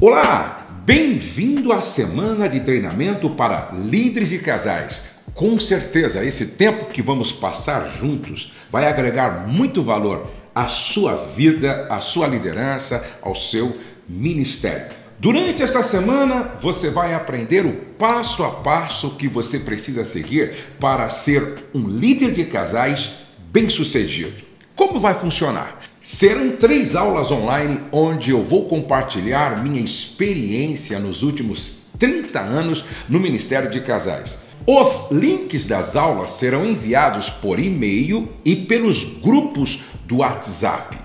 Olá, bem-vindo à semana de treinamento para líderes de casais. Com certeza, esse tempo que vamos passar juntos vai agregar muito valor à sua vida, à sua liderança, ao seu ministério. Durante esta semana, você vai aprender o passo a passo que você precisa seguir para ser um líder de casais bem-sucedido. Como vai funcionar? Serão 3 aulas online onde eu vou compartilhar minha experiência nos últimos 30 anos no Ministério de Casais. Os links das aulas serão enviados por e-mail e pelos grupos do WhatsApp.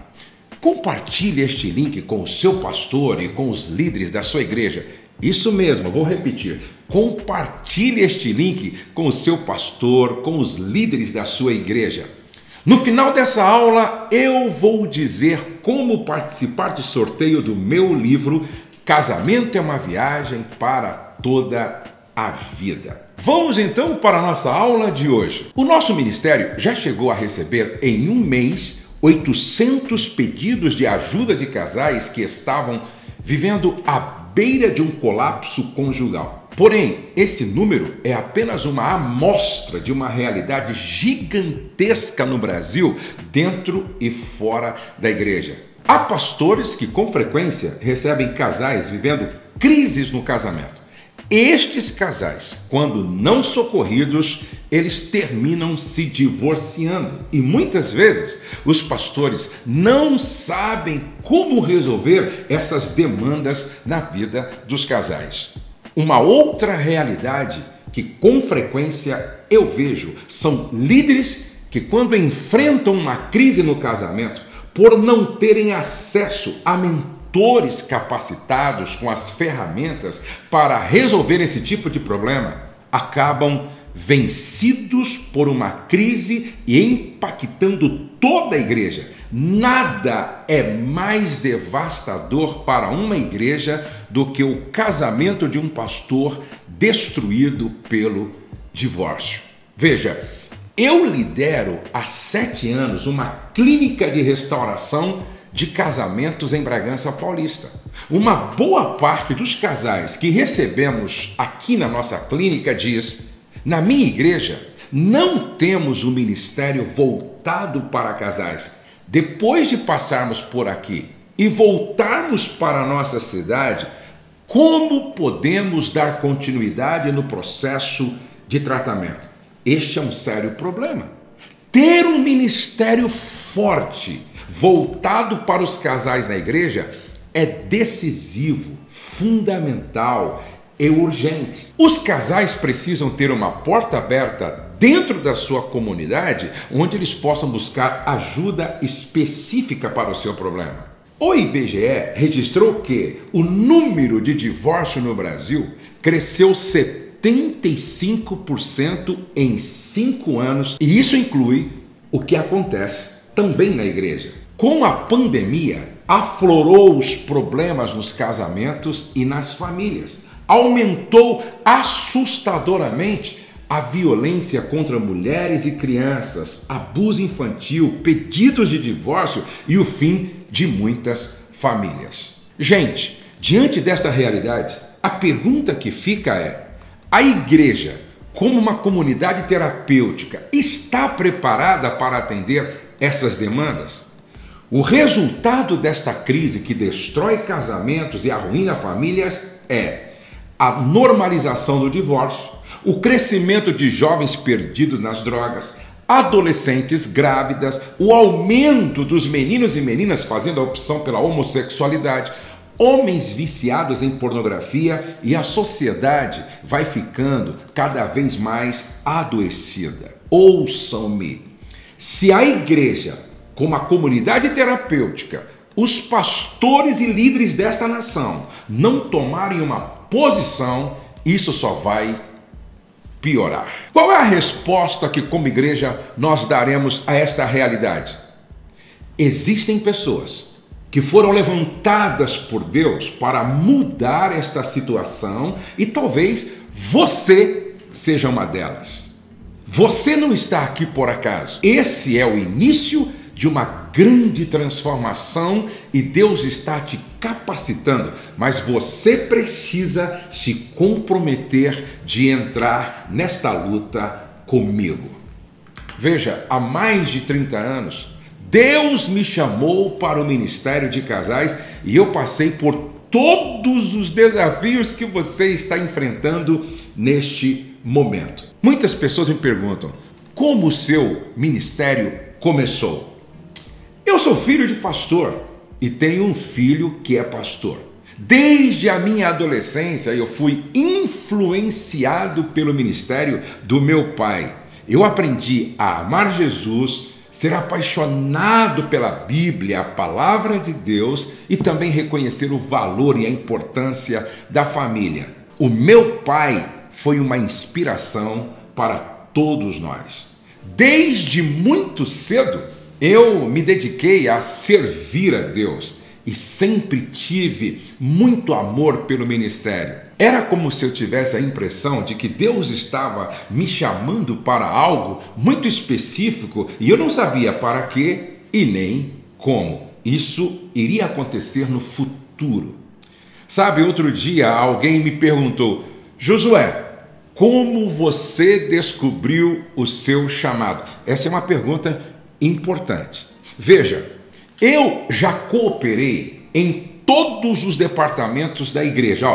Compartilhe este link com o seu pastor e com os líderes da sua igreja. Isso mesmo, vou repetir. Compartilhe este link com o seu pastor, com os líderes da sua igreja. No final dessa aula, eu vou dizer como participar do sorteio do meu livro Casamento é uma Viagem para Toda a Vida. Vamos então para a nossa aula de hoje. O nosso ministério já chegou a receber em um mês 800 pedidos de ajuda de casais que estavam vivendo à beira de um colapso conjugal. Porém, esse número é apenas uma amostra de uma realidade gigantesca no Brasil, dentro e fora da igreja. Há pastores que com frequência recebem casais vivendo crises no casamento. Estes casais, quando não socorridos, eles terminam se divorciando. E muitas vezes os pastores não sabem como resolver essas demandas na vida dos casais. Uma outra realidade que com frequência eu vejo são líderes que, quando enfrentam uma crise no casamento, por não terem acesso a mentores capacitados com as ferramentas para resolver esse tipo de problema, acabam vencidos por uma crise e impactando toda a igreja. Nada é mais devastador para uma igreja do que o casamento de um pastor destruído pelo divórcio. Veja, eu lidero há 7 anos uma clínica de restauração de casamentos em Bragança Paulista. Uma boa parte dos casais que recebemos aqui na nossa clínica diz: na minha igreja não temos um ministério voltado para casais. Depois de passarmos por aqui e voltarmos para a nossa cidade, como podemos dar continuidade no processo de tratamento? Este é um sério problema. Ter um ministério forte, voltado para os casais na igreja, é decisivo, fundamental e urgente. Os casais precisam ter uma porta aberta dentro da sua comunidade, onde eles possam buscar ajuda específica para o seu problema. O IBGE registrou que o número de divórcio no Brasil cresceu 75% em 5 anos, e isso inclui o que acontece também na igreja. Com a pandemia, aflorou os problemas nos casamentos e nas famílias. Aumentou assustadoramente a violência contra mulheres e crianças, abuso infantil, pedidos de divórcio e o fim de muitas famílias. Gente, diante desta realidade, a pergunta que fica é: a igreja, como uma comunidade terapêutica, está preparada para atender essas demandas? O resultado desta crise que destrói casamentos e arruína famílias é a normalização do divórcio, o crescimento de jovens perdidos nas drogas, adolescentes grávidas, o aumento dos meninos e meninas fazendo a opção pela homossexualidade, homens viciados em pornografia, e a sociedade vai ficando cada vez mais adoecida. Ouçam-me, se a igreja, como a comunidade terapêutica, os pastores e líderes desta nação não tomarem uma posição, isso só vai piorar. Qual é a resposta que, como igreja, nós daremos a esta realidade? Existem pessoas que foram levantadas por Deus para mudar esta situação, e talvez você seja uma delas. Você não está aqui por acaso. Esse é o início de uma grande transformação e Deus está te capacitando, mas você precisa se comprometer de entrar nesta luta comigo. Veja, há mais de 30 anos, Deus me chamou para o ministério de casais e eu passei por todos os desafios que você está enfrentando neste momento. Muitas pessoas me perguntam, como o seu ministério começou? Eu sou filho de pastor e tenho um filho que é pastor. Desde a minha adolescência eu fui influenciado pelo ministério do meu pai. Eu aprendi a amar Jesus, ser apaixonado pela Bíblia, a palavra de Deus, e também reconhecer o valor e a importância da família. O meu pai foi uma inspiração para todos nós. Desde muito cedo, eu me dediquei a servir a Deus e sempre tive muito amor pelo ministério. Era como se eu tivesse a impressão de que Deus estava me chamando para algo muito específico e eu não sabia para quê e nem como. Isso iria acontecer no futuro. Sabe, outro dia alguém me perguntou, Josué, como você descobriu o seu chamado? Essa é uma pergunta importante. Veja, eu já cooperei em todos os departamentos da igreja,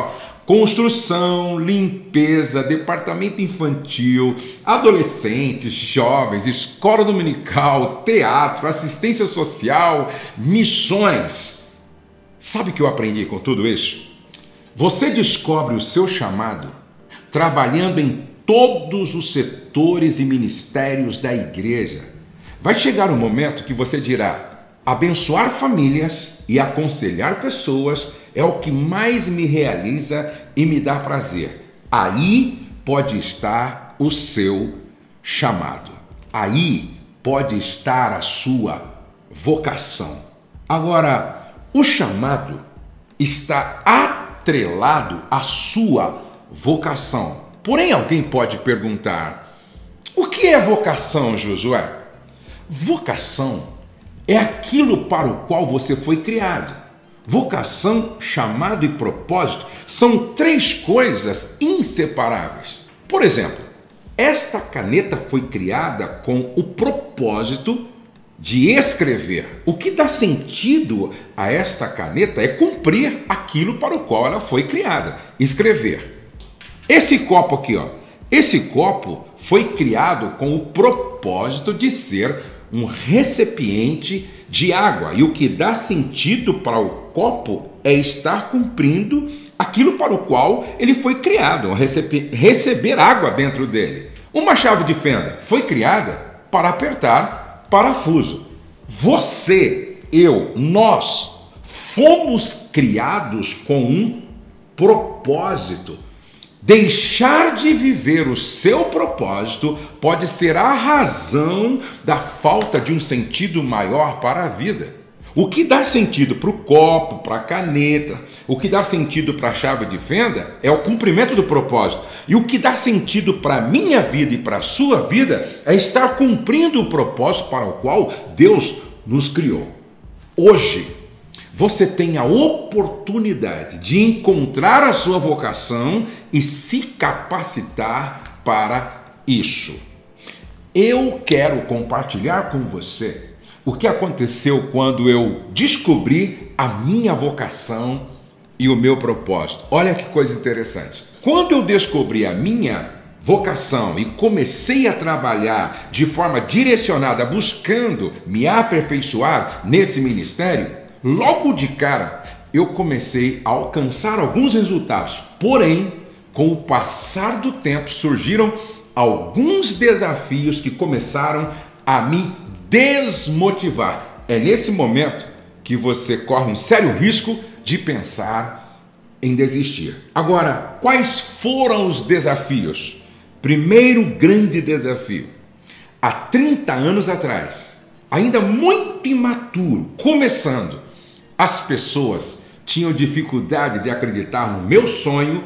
construção, limpeza, departamento infantil, adolescentes, jovens, escola dominical, teatro, assistência social, missões. Sabe o que eu aprendi com tudo isso? Você descobre o seu chamado trabalhando em todos os setores e ministérios da igreja. Vai chegar um momento que você dirá, abençoar famílias e aconselhar pessoas é o que mais me realiza e me dá prazer. Aí pode estar o seu chamado. Aí pode estar a sua vocação. Agora, o chamado está atrelado à sua vocação. Porém, alguém pode perguntar, o que é vocação, Josué? Vocação é aquilo para o qual você foi criado. Vocação, chamado e propósito são três coisas inseparáveis. Por exemplo, esta caneta foi criada com o propósito de escrever. O que dá sentido a esta caneta é cumprir aquilo para o qual ela foi criada, escrever. Esse copo aqui, esse copo foi criado com o propósito de ser um recipiente de água. E o que dá sentido para o copo é estar cumprindo aquilo para o qual ele foi criado, receber água dentro dele. Uma chave de fenda foi criada para apertar parafuso. Você, eu, nós fomos criados com um propósito. Deixar de viver o seu propósito pode ser a razão da falta de um sentido maior para a vida. O que dá sentido para o copo, para a caneta, o que dá sentido para a chave de fenda é o cumprimento do propósito. E o que dá sentido para a minha vida e para a sua vida é estar cumprindo o propósito para o qual Deus nos criou. Hoje, você tem a oportunidade de encontrar a sua vocação e se capacitar para isso. Eu quero compartilhar com você o que aconteceu quando eu descobri a minha vocação e o meu propósito. Olha que coisa interessante. Quando eu descobri a minha vocação e comecei a trabalhar de forma direcionada, buscando me aperfeiçoar nesse ministério, logo de cara, eu comecei a alcançar alguns resultados. Porém, com o passar do tempo, surgiram alguns desafios que começaram a me desmotivar. É nesse momento que você corre um sério risco de pensar em desistir. Agora, quais foram os desafios? Primeiro grande desafio. Há 30 anos atrás, ainda muito imaturo, começando, as pessoas tinham dificuldade de acreditar no meu sonho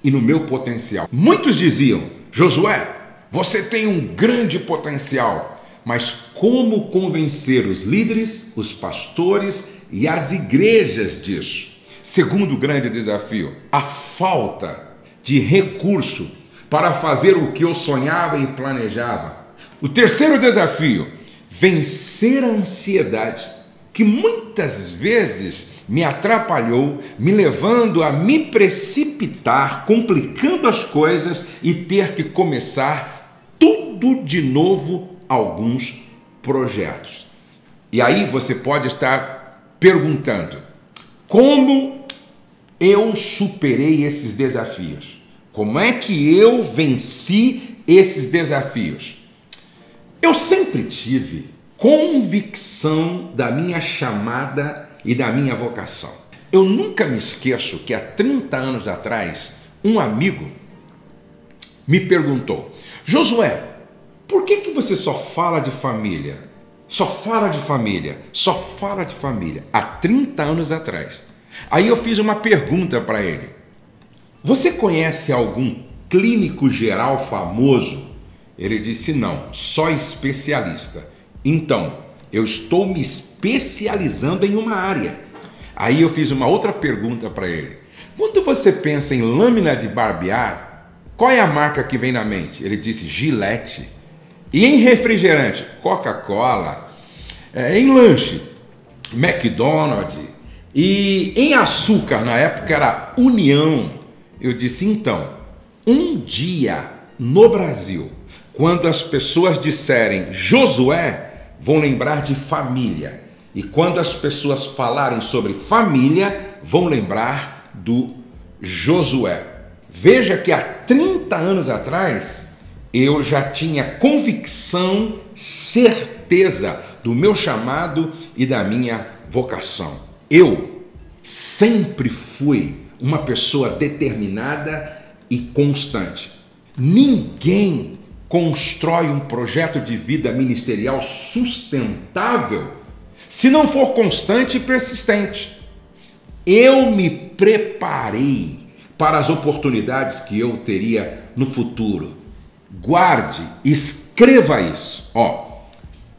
e no meu potencial. Muitos diziam, Josué, você tem um grande potencial, mas como convencer os líderes, os pastores e as igrejas disso. Segundo grande desafio, a falta de recurso para fazer o que eu sonhava e planejava. O terceiro desafio, vencer a ansiedade, que muitas vezes me atrapalhou, me levando a me precipitar, complicando as coisas e ter que começar tudo de novo, alguns projetos. E aí você pode estar perguntando, como eu superei esses desafios? Como é que eu venci esses desafios? Eu sempre tive convicção da minha chamada e da minha vocação. Eu nunca me esqueço que há 30 anos atrás, um amigo me perguntou: Josué, por que você só fala de família? Só fala de família, só fala de família. Há 30 anos atrás. Aí eu fiz uma pergunta para ele: você conhece algum clínico geral famoso? Ele disse: não, só especialista. Então, eu estou me especializando em uma área. Aí eu fiz uma outra pergunta para ele: quando você pensa em lâmina de barbear, qual é a marca que vem na mente? Ele disse: Gillette. E em refrigerante? Coca-Cola. Em lanche? McDonald's. E em açúcar, na época era União. Eu disse: então, um dia no Brasil, quando as pessoas disserem Josué, vão lembrar de família. E quando as pessoas falarem sobre família, vão lembrar do Josué. Veja que há 30 anos atrás, eu já tinha convicção, certeza do meu chamado e da minha vocação. Eu sempre fui uma pessoa determinada e constante. Ninguém constrói um projeto de vida ministerial sustentável se não for constante e persistente. Eu me preparei para as oportunidades que eu teria no futuro. Guarde, escreva isso.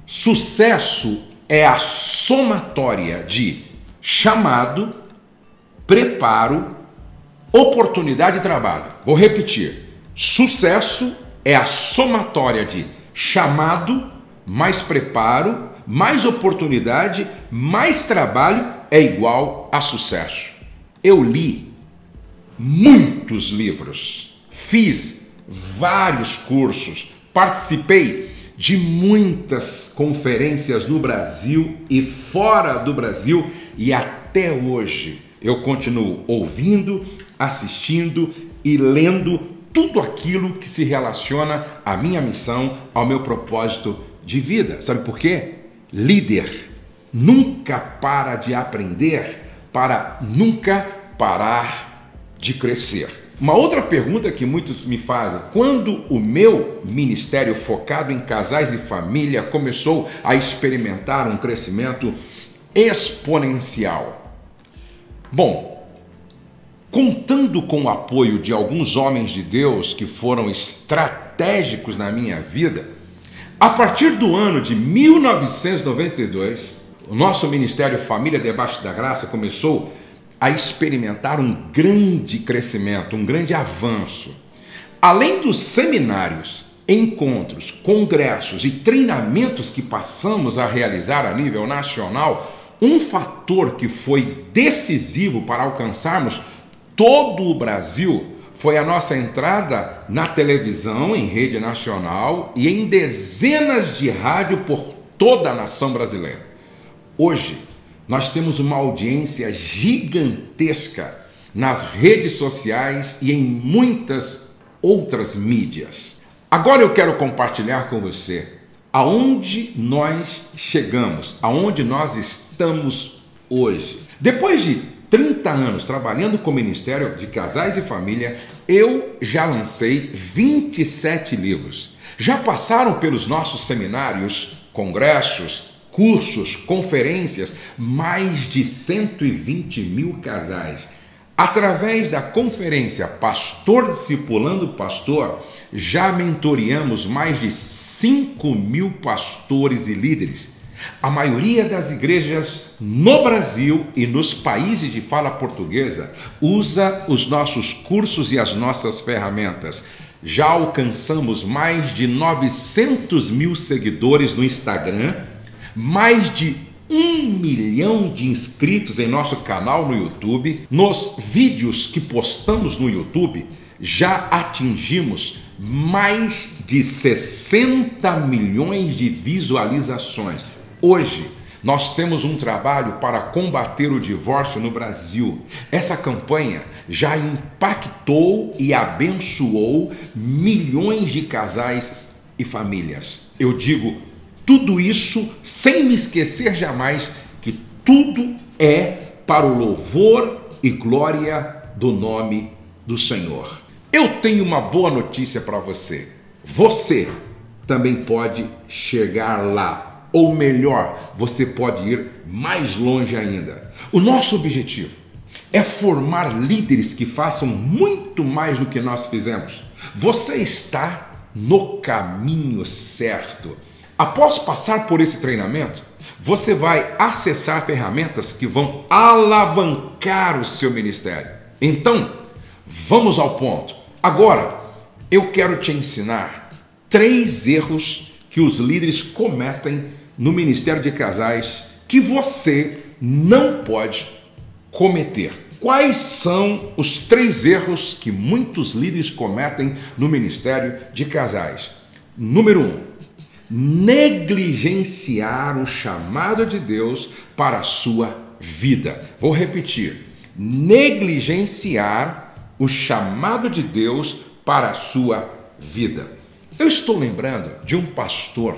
Sucesso é a somatória de chamado, preparo, oportunidade de trabalho. Vou repetir. Sucesso é a somatória de chamado, mais preparo, mais oportunidade, mais trabalho é igual a sucesso. Eu li muitos livros, fiz vários cursos, participei de muitas conferências no Brasil e fora do Brasil, e até hoje eu continuo ouvindo, assistindo e lendo tudo aquilo que se relaciona à minha missão, ao meu propósito de vida. Sabe por quê? Líder nunca para de aprender para nunca parar de crescer. Uma outra pergunta que muitos me fazem: quando o meu ministério focado em casais e família começou a experimentar um crescimento exponencial? Bom, contando com o apoio de alguns homens de Deus que foram estratégicos na minha vida, a partir do ano de 1992, o nosso Ministério Família Debaixo da Graça começou a experimentar um grande crescimento, um grande avanço. Além dos seminários, encontros, congressos e treinamentos que passamos a realizar a nível nacional, um fator que foi decisivo para alcançarmos todo o Brasil foi a nossa entrada na televisão, em rede nacional e em dezenas de rádio por toda a nação brasileira. Hoje, nós temos uma audiência gigantesca nas redes sociais e em muitas outras mídias. Agora eu quero compartilhar com você aonde nós chegamos, aonde nós estamos hoje. Depois de 30 anos trabalhando com o Ministério de Casais e Família, eu já lancei 27 livros. Já passaram pelos nossos seminários, congressos, cursos, conferências, mais de 120 mil casais. Através da conferência Pastor Discipulando Pastor, já mentoreamos mais de 5.000 pastores e líderes. A maioria das igrejas no Brasil e nos países de fala portuguesa usa os nossos cursos e as nossas ferramentas. Já alcançamos mais de 900.000 seguidores no Instagram, mais de 1 milhão de inscritos em nosso canal no YouTube. Nos vídeos que postamos no YouTube, já atingimos mais de 60 milhões de visualizações. Hoje, nós temos um trabalho para combater o divórcio no Brasil. Essa campanha já impactou e abençoou milhões de casais e famílias. Eu digo tudo isso sem me esquecer jamais que tudo é para o louvor e glória do nome do Senhor. Eu tenho uma boa notícia para você. Você também pode chegar lá, ou melhor, você pode ir mais longe ainda. O nosso objetivo é formar líderes que façam muito mais do que nós fizemos. Você está no caminho certo. Após passar por esse treinamento, você vai acessar ferramentas que vão alavancar o seu ministério. Então, vamos ao ponto. Agora, eu quero te ensinar 3 erros que os líderes cometem no Ministério de Casais que você não pode cometer. Quais são os 3 erros que muitos líderes cometem no Ministério de Casais? Número 1. Negligenciar o chamado de Deus para a sua vida. Vou repetir. Negligenciar o chamado de Deus para a sua vida. Eu estou lembrando de um pastor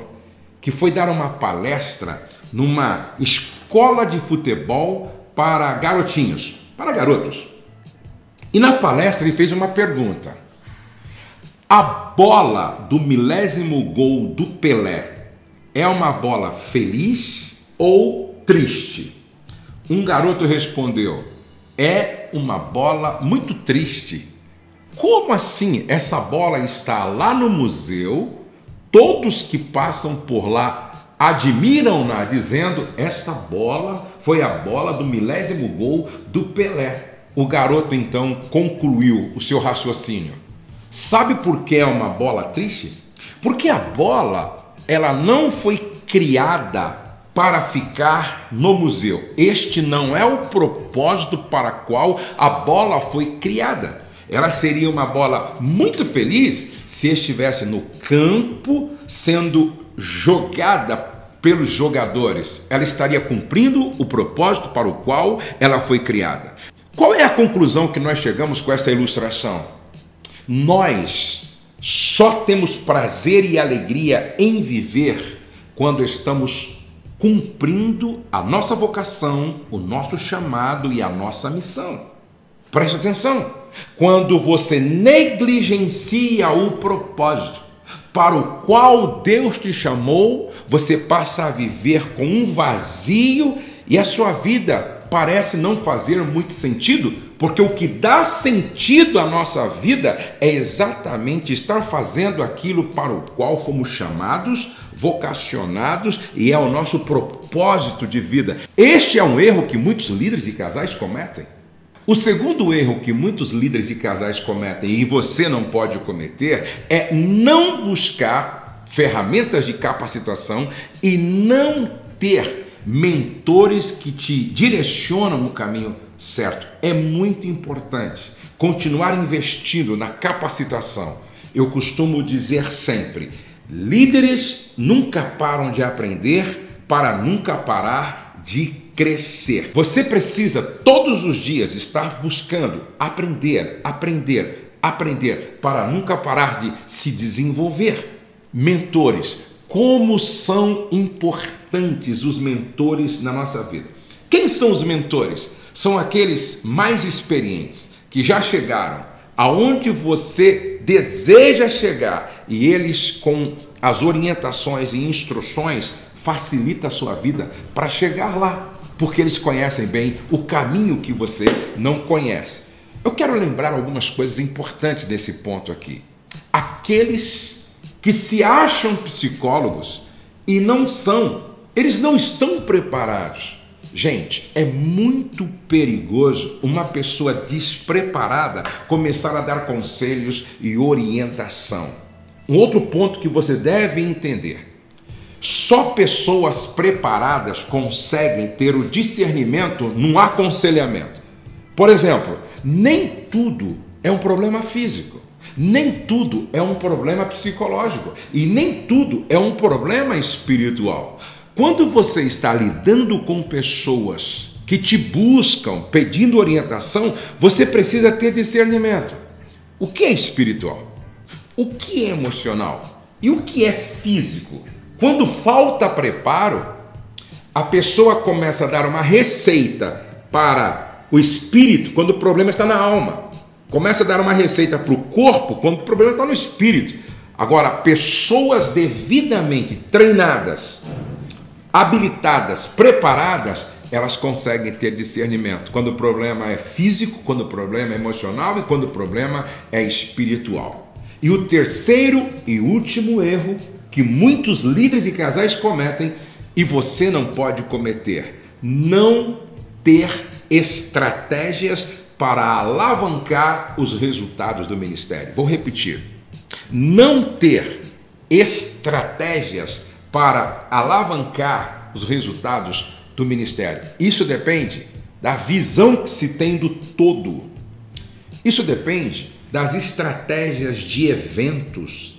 que foi dar uma palestra numa escola de futebol para garotinhos, para garotos. E na palestra ele fez uma pergunta. A bola do milésimo gol do Pelé é uma bola feliz ou triste? Um garoto respondeu: é uma bola muito triste. Como assim? Essa bola está lá no museu, todos que passam por lá admiram-na, dizendo: esta bola foi a bola do milésimo gol do Pelé. O garoto então concluiu o seu raciocínio. Sabe por que é uma bola triste? Porque a bola, ela não foi criada para ficar no museu. Este não é o propósito para qual a bola foi criada. Ela seria uma bola muito feliz se estivesse no campo sendo jogada pelos jogadores. Ela estaria cumprindo o propósito para o qual ela foi criada. Qual é a conclusão que nós chegamos com essa ilustração? Nós só temos prazer e alegria em viver quando estamos cumprindo a nossa vocação, o nosso chamado e a nossa missão. Preste atenção. Quando você negligencia o propósito para o qual Deus te chamou, você passa a viver com um vazio e a sua vida parece não fazer muito sentido, porque o que dá sentido à nossa vida é exatamente estar fazendo aquilo para o qual fomos chamados, vocacionados, e é o nosso propósito de vida. Este é um erro que muitos líderes de casais cometem. O segundo erro que muitos líderes de casais cometem, e você não pode cometer, é não buscar ferramentas de capacitação e não ter mentores que te direcionam no caminho certo. É muito importante continuar investindo na capacitação. Eu costumo dizer sempre: líderes nunca param de aprender para nunca parar de crescer. Você precisa todos os dias estar buscando aprender para nunca parar de se desenvolver. Mentores. Como são importantes os mentores na nossa vida. Quem são os mentores? São aqueles mais experientes, que já chegaram aonde você deseja chegar, e eles, com as orientações e instruções, facilitam a sua vida para chegar lá, porque eles conhecem bem o caminho que você não conhece. Eu quero lembrar algumas coisas importantes desse ponto aqui. Aqueles que se acham psicólogos e não são, eles não estão preparados. Gente, é muito perigoso uma pessoa despreparada começar a dar conselhos e orientação. Um outro ponto que você deve entender: só pessoas preparadas conseguem ter o discernimento no aconselhamento. Por exemplo, nem tudo é um problema físico, nem tudo é um problema psicológico e nem tudo é um problema espiritual. Quando você está lidando com pessoas que te buscam pedindo orientação, você precisa ter discernimento. O que é espiritual? O que é emocional? E o que é físico? Quando falta preparo, a pessoa começa a dar uma receita para o espírito quando o problema está na alma. Começa a dar uma receita para o corpo quando o problema está no espírito. Agora, pessoas devidamente treinadas, habilitadas, preparadas, elas conseguem ter discernimento quando o problema é físico, quando o problema é emocional e quando o problema é espiritual. E o terceiro e último erro que muitos líderes de casais cometem, e você não pode cometer: não ter estratégias para alavancar os resultados do ministério. Vou repetir: não ter estratégias para alavancar os resultados do ministério. Isso depende da visão que se tem do todo. Isso depende das estratégias de eventos.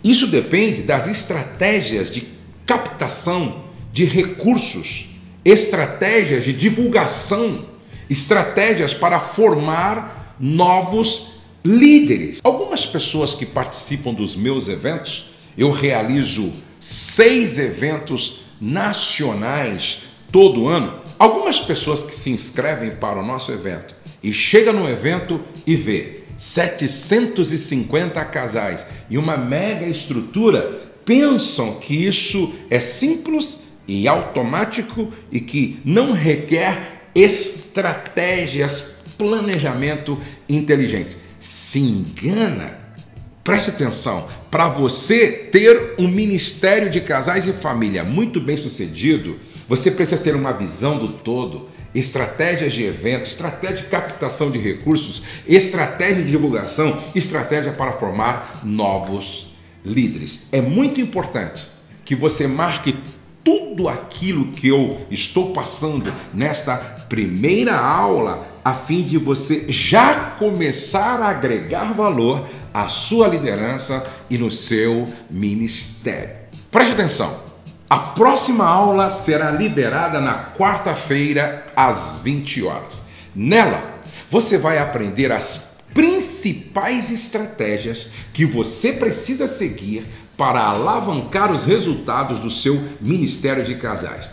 Isso depende das estratégias de captação de recursos, estratégias de divulgação, estratégias para formar novos líderes. Algumas pessoas que participam dos meus eventos, eu realizo 6 eventos nacionais todo ano. Algumas pessoas que se inscrevem para o nosso evento e chegam no evento e vê 750 casais e uma mega estrutura, pensam que isso é simples e automático e que não requer estratégias, planejamento inteligente. Se engana. Preste atenção: para você ter um ministério de casais e família muito bem sucedido, você precisa ter uma visão do todo, estratégias de evento, estratégia de captação de recursos, estratégia de divulgação, estratégia para formar novos líderes. É muito importante que você marque tudo aquilo que eu estou passando nesta primeira aula, a fim de você já começar a agregar valor à sua liderança e no seu ministério. Preste atenção: a próxima aula será liberada na quarta-feira às 20 horas. Nela, você vai aprender as principais estratégias que você precisa seguir para alavancar os resultados do seu ministério de casais.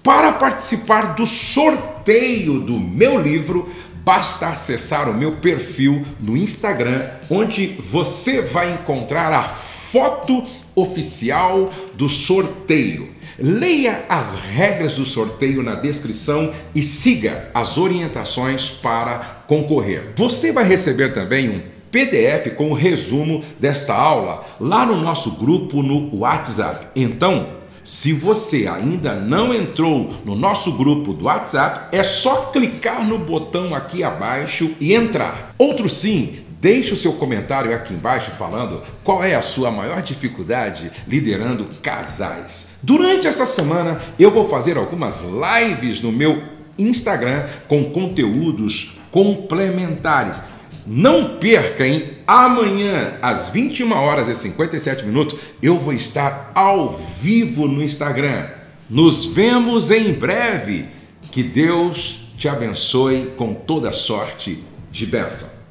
Para participar do sorteio do meu livro, basta acessar o meu perfil no Instagram, onde você vai encontrar a foto oficial do sorteio. Leia as regras do sorteio na descrição e siga as orientações para concorrer. Você vai receber também um PDF com o resumo desta aula lá no nosso grupo no WhatsApp. Então, se você ainda não entrou no nosso grupo do WhatsApp, é só clicar no botão aqui abaixo e entrar. Outro sim, deixe o seu comentário aqui embaixo falando qual é a sua maior dificuldade liderando casais. Durante esta semana eu vou fazer algumas lives no meu Instagram com conteúdos complementares. Não perca, hein? Amanhã, às 21h57, eu vou estar ao vivo no Instagram. Nos vemos em breve. Que Deus te abençoe com toda sorte de bênção.